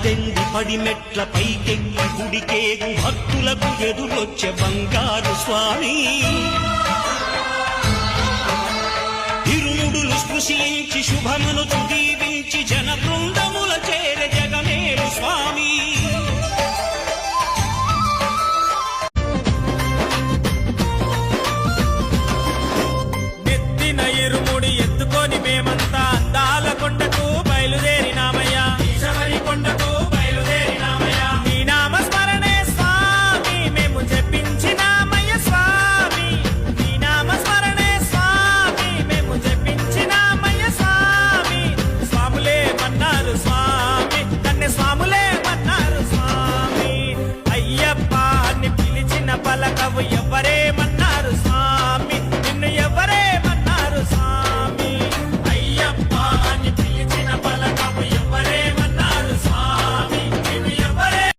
పద్దెంది పడిమెట్ల పైకెక్కి గుడికేగు భక్తులకు ఎదురొచ్చే బంగారు స్వామి ఇరుముడులు స్పృశించి శుభమును దీవించి జన బృందము